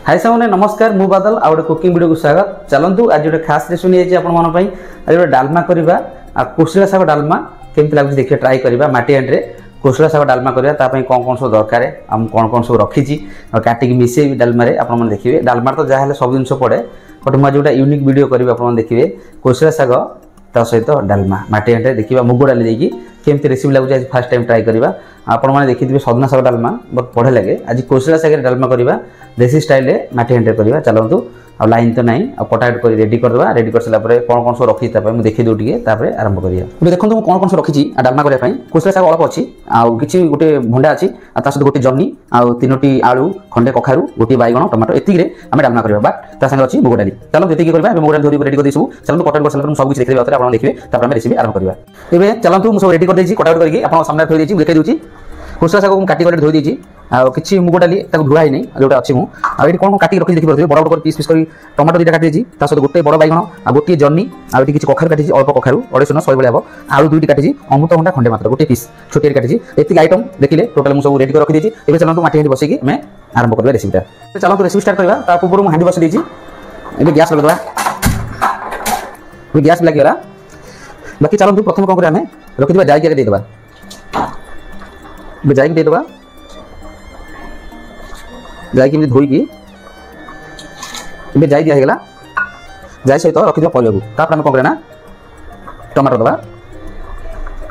हाय सामने नमस्कार मु बादल आ कुकिंग वीडियो को स्वागत। चलतु आज गोटे खास रेसिपी नहीं आज गोटे डालमा करवा कोसला शाग डालमा केमती लगे देखिए ट्राई करवा माटी हांडी कोसला शाग डालमा करवा कौन कौन सब दरकार कौन कौन सब रखी काटिक मिसे डालमा आपने देखिए डालमा तो जहाँ सब जिन पड़े बट मुझे गोटे यूनिक वीडियो करी आप देखिए कोसला शाग ता सहित डालमा माटी हांडी देखिए मुग डाली देकी केमती रेसिपी लगे आज फास्ट टाइम ट्राई करवा आपने देखिए सजना शाग डालमा बहुत बढ़िया लगे आज कोसला शाग डालमा करवा देसी स्टाइल माटी हांडी करवा चलतु आ लाइन तो नहीं कटाकट कर रेडी करदे रेडी कर सारा कौन कौन सब रखी देखी दूँ टे आरंभ करा देखो मुझे कौन कौन सब रखी डालमा करने कोसला शाग अल्प अच्छी आछि गोटे भंडा अच्छी सहित गोटे जन्नी आउ तीनोटी आलू खंडे कखारू गोटे बैगण टमाटो एतिक आम डालमा करवा बट ता संगे अच्छी मुग डाली चलो ये करवा मुग डाली रेडी कर सब चलते कटाकट कर सारा सब कुछ देखिए आप देखिए आम रेसिपी आरंभ करवा ए चलतु मुझे रेडी कर कटाकट करके आप सामने थोड़ी देखी दूसरी कोसला शाग को काटी धोई देती किसी मुग डाली धुआ ही नहीं जोटा अच्छी मुझे कौन काटिक रखी देखिए बड़ बड़ पीस पीस कर टमाटो दुटा काटी सहित गोटे बड़ बैगण आ गोटे जन्नी आगे किसी कखारू काटी अल्प कखारू अढ़ाई शहे भाई हम आलू दुईटी काटी अमृतभंडा खंडे मात्र गोटे पीस छोटे काटी ये आइटम देखिए टोटाल मुझे रेडी कर रखी देती है चलते माटी हांडी बसिकी मैं आरंभ करवा रेसिपीटा चलते रेसिपी स्टार्ट करवा पूर्व मुझे हांडी बस देती गैस लगेगा गैस लगे बाकी चलते प्रथम कौन करें रखी जाइए देदेबा जाइक देदेबा जाइक धोईकी जाई दिगला जाई सहित रखी परिवा को कौन करें टमाटर दबा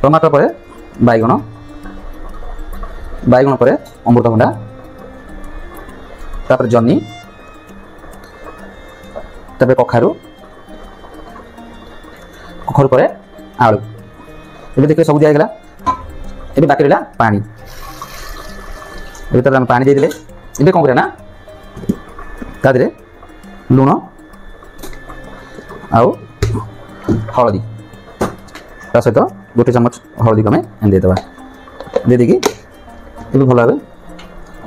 टमाटर पर बैगण बैगण पर अमृतभंडा तापर जन्नी तापर कखारू कखारू पर आलू ये देखिए सब दिगला ये बाकी रहा पानी ये पानी दे ये कौन करें तादे लुण आउ हलदी ता सहित गोटे चम्मच हलदी को आम देदेबा दे देकी ये भल भाव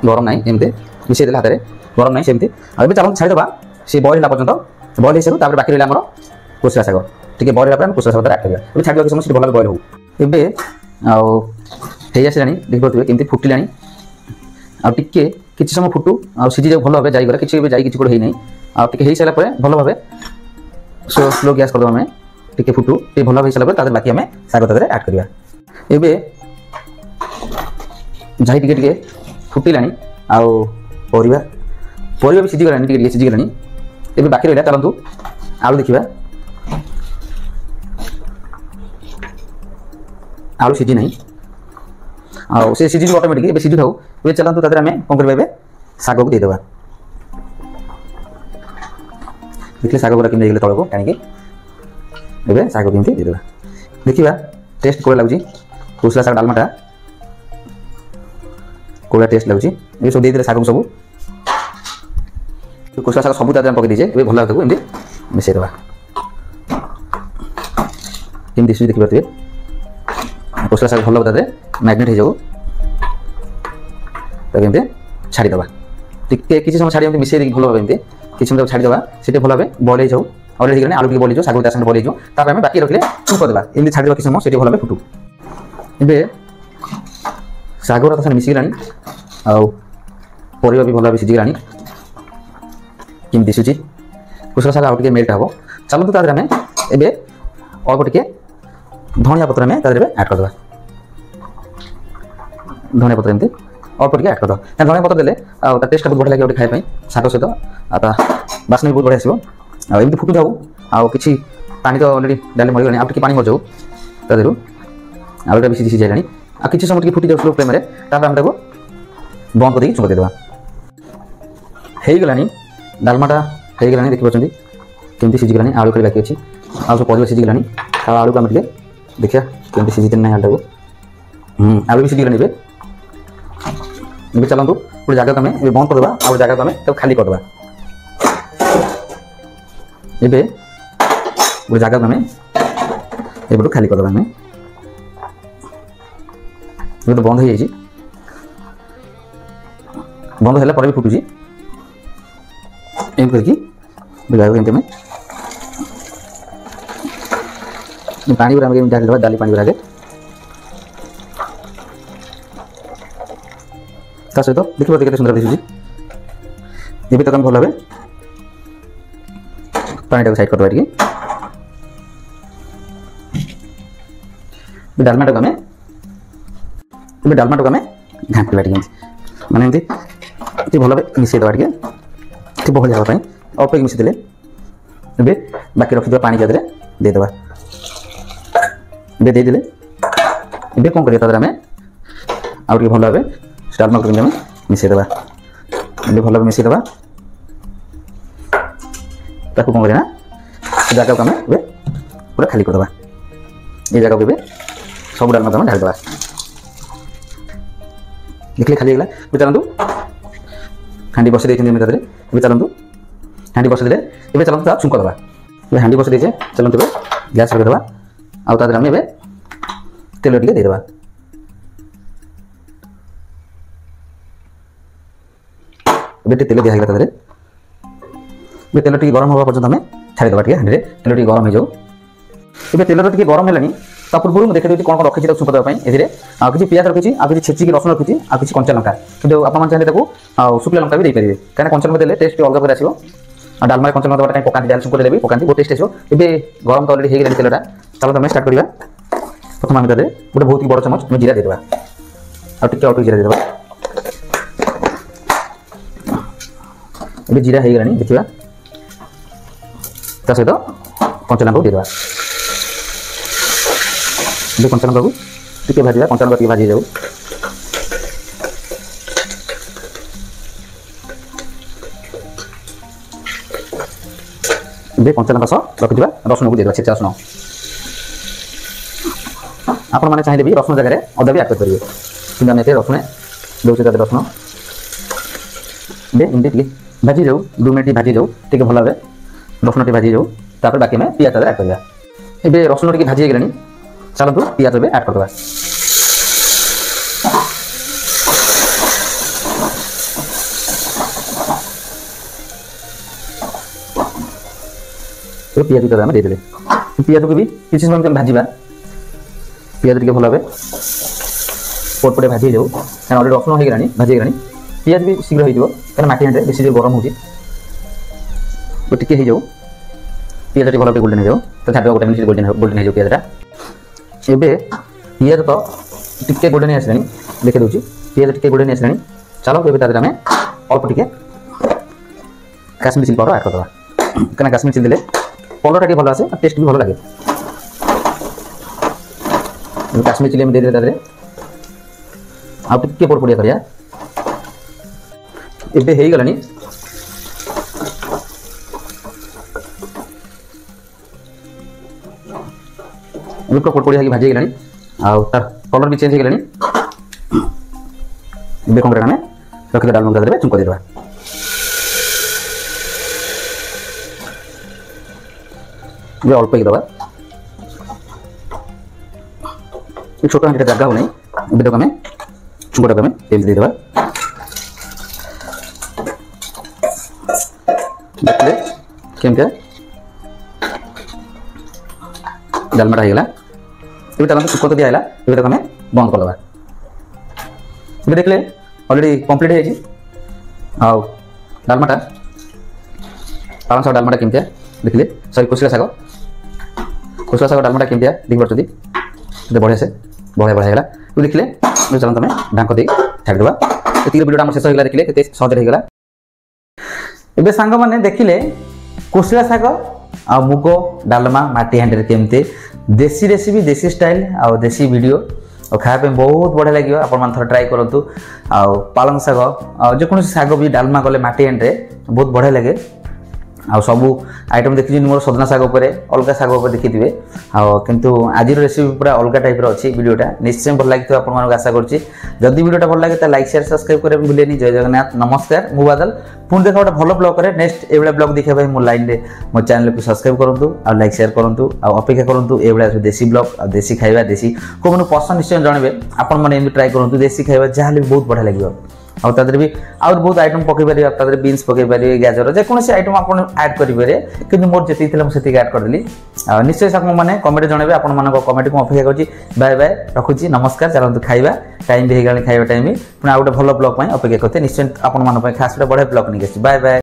गरम ना एमती मिसई दे हाथ में गरम ना सेमती अब चलते छाड़ीदे सी बॉयल पर्यटन बॉयल हो सारे बाकी रहा कोसला शाग टे बॉयल है कोसला शाग आड कर छाड़ी समय भल बॉयल हो आसला देखिए केमती फुटिला आगे किसी समय फुटू आ सीझी जाऊ भल भाव जाई किसी किसी गोटे होना आगे हो सारा भल भाव स्लो गैस करदे आम टे फुटू टे भल भाव सारा बाकी आम शाग ताद आड करवा एबे जाई टे फुटिला आरिवा भी सीझीगला टे सीझीगला एबे बाकी रहा चलतु आलू देखा आलू सीझी ना से सीझी ऑटोमेटिक सीझी था ये चलते तादर आम कौन करवा शाग को देदेबा देखिए शाग गुरा केमती तौक टाणी ए शाग केमती देदेबा देखा टेस्ट कौन लगुच कोसला शाग डालमाटा कौन टेस्ट लगुच ये सब देदेले शाग सब कोसला शाग सब तादर पकई दीजिए ये भल एमती मिसईदेवा केमती दिशुच देखी पारे कोसला शाग भल तादे मैग्नेट हो जाऊ एमती छाड़ीदे टे किसी समय छाड़ी मिसई भल भाव एमती किसी समय छाड़ीदे से भल भाव बॉयल हो अलरेडी आलू टे बॉयल शाग साथ बॉयल हो बाकी रखिले चुप करदेबा एमती छाड़ी किसी समय से भल भाव फुटू ए शाग तो मिसिगला आर भी भल भाव सीझीगला केमती दिशुची कोसला शाग आउ मेल्ट हम चलते तादर आम ए अल्प टे धनिया पत्र आम तादर आड करदे धनिया पत्र एमती अल्प टे आड करद धनिया पत्र देले टेस्ट बहुत बढ़िया लगे खाई शाग सहित बास्ना भी बहुत बढ़िया आसो एमती फुटू जाऊ आउ कि पानी तो अलरेडी डाली मरीगला आउ पानी मर जाऊ तादू आलूटा भी सीझी जाइलानी आ किसी समय फुटी जाऊ स्लो फ्लेम आम बंद करके चुंक देदेबा होगलानी डालमाटा होगलानी देखिए केमती सीझीगलानी आलू खाली बाकी अच्छी आउ सब परिवा सीझीगलानी आलू को आम देखिए केमती सीझी ना आलू आलू भी सीझीगलानी चलतु गोटे जगह आम बंद करदे आउ जगह आम खाली करदे ए गोटे जगह आम एपटू खाली करदे आम तो बंद हो जाए बंद है भी फुटुची एम करके जगह पानी पूरा डाल डाली पानी पूरा सहित देखिए केते सुंदर दिशुची ये तक भल भाव पानी टाइम साइड करदे टे डालमा टाक डालमा टाक घाटी टे माने एमती भल भाव मिसई दवा टे बहल जावाई अल्प मिसई दे बाकी रखी पानी जगह देदेबा देदेले ए कौन करें आम आउ भल भाव डालमा को मिसई देवा भल भाव मिसई देवा ताको कौन करें जगह को आम पूरा खाली करदे ये जगह को सब डालमा को ढाल देवा देखिए खाली होगा चलतु हाँ बस देते चलतु हाँ बस दे ये चलते छुंक दवा हाँ बस देचे चलते गैस रखीदे आउ आम ए तेल टे देदेबा तेल दिखाला तेल टे गरम हवा पर्यटन आम छाड़ीदे टे हाँ तेल टे गरम हो जाऊ ये तेल टे गरम है ता पूर्व मुझे देखते कौन कौन रखी छुंक देवाई ए किसी पियाज रखी किसी छेचिक रसुन रखी किसी कंचा लंका कि आप चाहिए शुक्ला लंका भी देपारे कहीं कंचा लंका देते टेस्ट अलग आसो डालमा कंचा लंका कहीं पकाती डाल छुंक देवी पकाती बहुत टेस्ट आसो ये गरम तो अलरेडी हो तेलटा चलो आम स्टार्ट करवा प्रथम आम गोटे बहुत बड़ चमच आम जीरा देदेबा आटे अल्प जीरा देदेबा ये जीरा हो गला देखा सहित कंचा लंका देदेबा कंचा लंका को टे भाजा कंचा लंका भाजी जाऊ कंचा लंका सह रखी रसुन को देदेबा छेचा रसुन आपण मैंने चाहिए भी रसुन जगह अदा भी आड करेंगे कि आम रसुन दौचे रसुन एमती भाजी जाऊ 2 मिनट भाजी जाऊ टे भल भाव रसुन टे भाजी जाऊ तापर बाकी आम पियाज आड करवा ए रसुन टे भाजी गला चलतु पियाज भी आड करदे पियाज आम देदेले पियाज को भी किसी समय भाजवा पियाज टे भल भाव पटपटे भाजी जाऊ क्या अलरेडी रसुन हो गला भाजी गला पियाज भी शीघ्र हो माटी हाँ बेस जो गरम होटी हो जाऊ पियाज टे भल भाव गोल्डन हो जाऊ तो छाड़ गोटे मिनट गोल्डन हो जाऊ पियाजटा एबे पियाज तो टिके गोल्डन आसला देखी दूसरी पियाज टिके गोल्डन आसला चलो ये आम अल्प टिके काश्मीर चिली पाउडर आड करदे कहीं काश्मीर चिली देले कलरटा टे भल आसे टेस्ट भी भल लगे काश्मीर चिली देदेले आउ टिके पड़पड़िया करिया एबे हो गलानी पूरा पड़पड़िया भाजी गलानी आउ तार कलर भी चेंज हो गलानी एबे कौन आम रखिद डालमा देदेबा छुंक देदेबा ये अल्प दबा छोट हाँ जगह हो नहीं ये आम छुंकटा आम एमती देदेबा देखिए केमती डालमाटा होगा ये चलते छुक तो दिखाला ये आम बंद करदे ये देखले अलरेडी कम्प्लीट हो डालमाटा पालन शाग डालमाटा केमती देखिले सॉरी कुशला शाग डालमाटा केमती देखिए बढ़िया से बढ़िया बढ़िया है देखिले चलते आम ढाक दे छाड़ीदा ये वीडियो आम शेष होगा देखिले सहज होगा एबे सांग माने देखिले कुशला शाग आ मुग डालमा माटी हांडी केमती देसी रेसिपी देसी स्टाइल आ देसी वीडियो और खाया बहुत बढ़िया लगे आपण थोड़ा ट्राई करूँ पालंग शाग जेको शाग भी डालमा कले माटी हांडी बहुत बढ़िया लगे आ सबू आइटम देखी मोर सजना शाग अलग शाग देखिए किंतु आज रेसिपी पूरा अलग टाइप अच्छी वीडियोटा निश्चय भल लगी आप आशा करुँची जदि वीडियोटा भल लगे तो लाइक शेयर सब्सक्राइब करें भूलेनी जय जगन्नाथ नमस्कार मु बादल पुणी देखा गोटे भल ब्लॉग करे नेक्स्ट ये ब्लॉग देखा मो लाइन में मो चैनल को सब्सक्राइब करूँ और लाइक शेयर करूँ अपेक्षा करूँ ये देसी ब्लॉग और देसी खाଇବା देसी को मैंने पसंद निश्चय जनइबे आपण मैंने ट्राई करूँ देसी खाଇବା जहाँ भी बहुत बढ़िया लगे आउ तादरे भी आउर बहुत आइटम पकई पारे तादरे बीन्स पकई पारे गाजर जेकोसी आइटम आप ऐड करेंगे कि मोर जी मुझे ऐड करदेली निश्चय सब मैंने कमेंट जनइबे आपण मान कमेंट को अपेक्षा करुँची बाय बाय रखुची नमस्कार चलते खाଇବା टाइम भी हो गला खाଇବା टाइम पुणी आउ गोटे भल ब्लॉग अपेक्षा करते निश्चय आपण खास बढ़िया ब्लॉग नहीं बाय बाय।